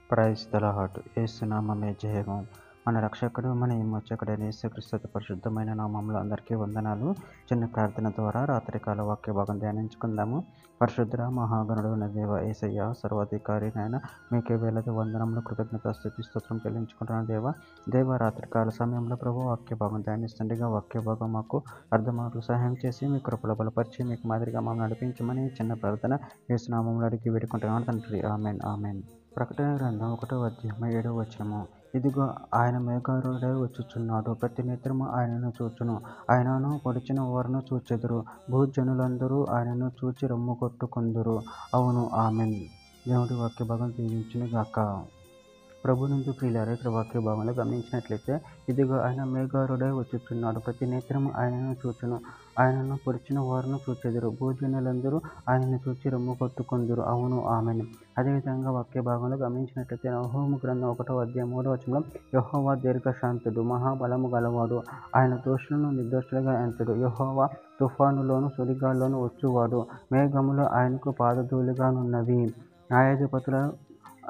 Praise the lord. యేసు నామమే జయము. మన రక్షకుడు మన విమోచకుడైన యేసుక్రీస్తు పరిశుద్ధమైన నామంలో అందరికీ వందనాలు. చిన్న ప్రార్థన ద్వారా రాత్రికాల వాక్య భాగం ధ్యానించుకుందాము. పరిశుద్ధ మహాగణుడు దేవ యేసయ్య సర్వాధికారి నాయన మీకే వేలది వందనములు కృతజ్ఞత స్తుతి స్తోత్రం చెల్లించుకుంటున్నాను దేవ రాత్రికాల సమయంలో ప్రభు వాక్య భాగం ధ్యానిస్తుండగా వాక్య భాగం మాకు అర్థమాటలు సహాయం చేసి మీ కృపలో బలపరిచి మీకు మాదిరిగా మమ్మల్ని నడిపించమని చిన్న ప్రార్థన యేసు నామంలో అడిగి వేడుకుంటున్నాను తండ్రి. Amen amen. ప్రకటన గ్రంథం 1వ అధ్యాయం 7వ వచనము. ఇదిగో ఆయన మేఘారూఢుడై వచ్చుచున్నాడు, ప్రతి నేత్రము ఆయనను చూచును, ఆయనను పొడిచిన వారును చూచెదరు, భూజనులందరూ ఆయనను చూచి రొమ్ము కొట్టుకొందురు. అవును ఆమెన్. దేవుడి వాక్య భాగం దీవించును గాక. ప్రభునందు ప్రియులారా, ఇక్కడ వాక్య భాగంలో గమనించినట్లయితే ఇదిగో ఆయన మేఘారుడై వచ్చుచున్నాడు, ప్రతి నేత్రము ఆయనను చూచును, ఆయనను పొడిచిన వారును చూచెదరు, భూజనులందరూ ఆయనను చూచి రొమ్ము కొట్టుకొందురు. అవును ఆమెన్. అదేవిధంగా వాక్య భాగంలో గమనించినట్లయితే నహూము గ్రంథం 1వ అధ్యాయం 3వ వచనంలో యెహోవా దీర్ఘశాంతుడు, మహాబలము గలవాడు, ఆయన దోషులను నిర్దోషులుగా ఎంచడు, యెహోవా తుఫానులోను సుడిగాల్లోను వచ్చువాడు, మేఘములు ఆయనకు పాదధూళిగానున్నవి. న్యాయాధిపతుల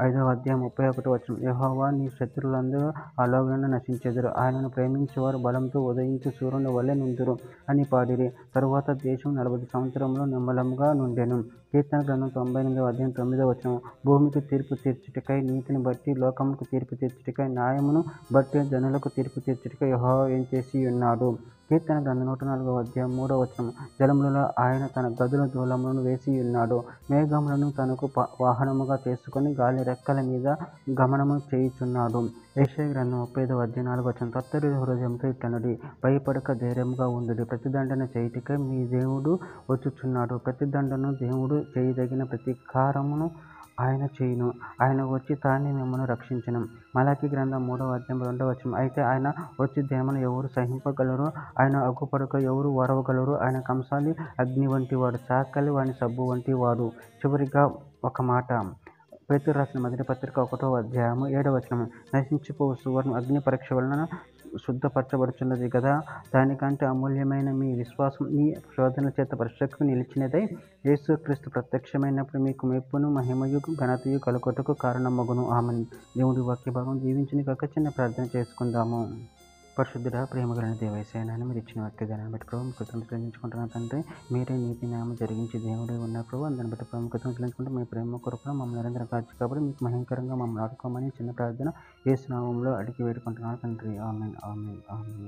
5వ అధ్యాయం 31వ వచనం. యెహోవా నీ శత్రువులందరూ అలాగున నశించెదరు, ఆయనను ప్రేమించేవారు బలంతో ఉదయించు సూర్యుని వలె నుందురు అని పాడిరి. తరువాత దేశం 40 సంవత్సరములు నిమ్మలముగా నుండెను. కీర్తన గ్రంథం 98వ అధ్యాయం 9వ వచనం. భూమికి తీర్పు తీర్చుటకై, నీతిని బట్టి లోకములకు తీర్పు తీర్చుటకై, న్యాయమును బట్టి జనులకు తీర్పు తీర్చుటకై యెహోవా వేంచేసి ఉన్నాడు. కీర్తన గ్రంథం 104వ అధ్యాయం 3వ వచనం. జలములలో ఆయన తన గదుల దూలములను వేసి ఉన్నాడు, మేఘములను తనకు వాహనముగా చేసుకొని గాలి రెక్కల మీద గమనము చేయుచున్నాడు. యెషయా గ్రంథం 35వ అధ్యాయం 4వ వచనం. తత్తరి హృదయంతో ఇట్లనుడి, భయపడక ధైర్యముగా ఉండుడి, ప్రతిదండన చేయుటకై మీ దేవుడు వచ్చుచున్నాడు, ప్రతిదండను దేవుడు చేయదగిన ప్రతీకారమును ఆయన చేయును, ఆయన వచ్చి తానే మిమ్మల్ని రక్షించును. మలాకి గ్రంథం 3వ అధ్యాయం 2వ వచనం. అయితే ఆయన వచ్చి దినమును ఎవరు సహింపగలరు, ఆయన అగ్గుపడక ఎవరు ఓర్వగలరు, ఆయన కంసాలి అగ్ని వంటి వాడు, చాకలి వాని సబ్బు వంటి వాడు. చివరిగా ఒక మాట, పేతురు రాసిన మొదటి పత్రిక 1వ అధ్యాయం 7వ వచనం. నశించిపోవు సువర్ణ అగ్ని పరీక్ష వలన శుద్ధపరచబడుచున్నది కదా, దానికంటే అమూల్యమైన మీ విశ్వాసం ఈ శోధనల చేత పరీక్షకు నిలిచినదై యేసుక్రీస్తు ప్రత్యక్షమైనప్పుడు మీకు మెప్పును మహిమయు ఘనతయు కలుగుటకు కారణమగును. ఆమెన్. దేవుడి వాక్య భాగం దీవించును గాక. చిన్న ప్రార్థన చేసుకుందాము. పరిశుద్ధుడా, ప్రేమగలైన దేవ యేసయ్య, మీరు ఇచ్చిన వాక్యాన్ని బట్టి ప్రభు కృతజ్ఞతలు చెల్లించుకుంటున్నాను తండ్రి. మీరే నీతి న్యాయం జరిగించి దేవుడే ఉన్న ప్రభు, దాన్ని బట్టి ప్రభు కృతజ్ఞతలు చెల్లించుకుంటూ మీ ప్రేమ కొరకు మమ్మల్ని నిరంతరం కాచి కాబట్టి మీకు మహిమకరంగా మమ్మల్ని ఆడుకోమని చిన్న ప్రార్థన యేసు నామములో అడిగి వేడుకుంటున్నాను తండ్రి. Amen amen amen.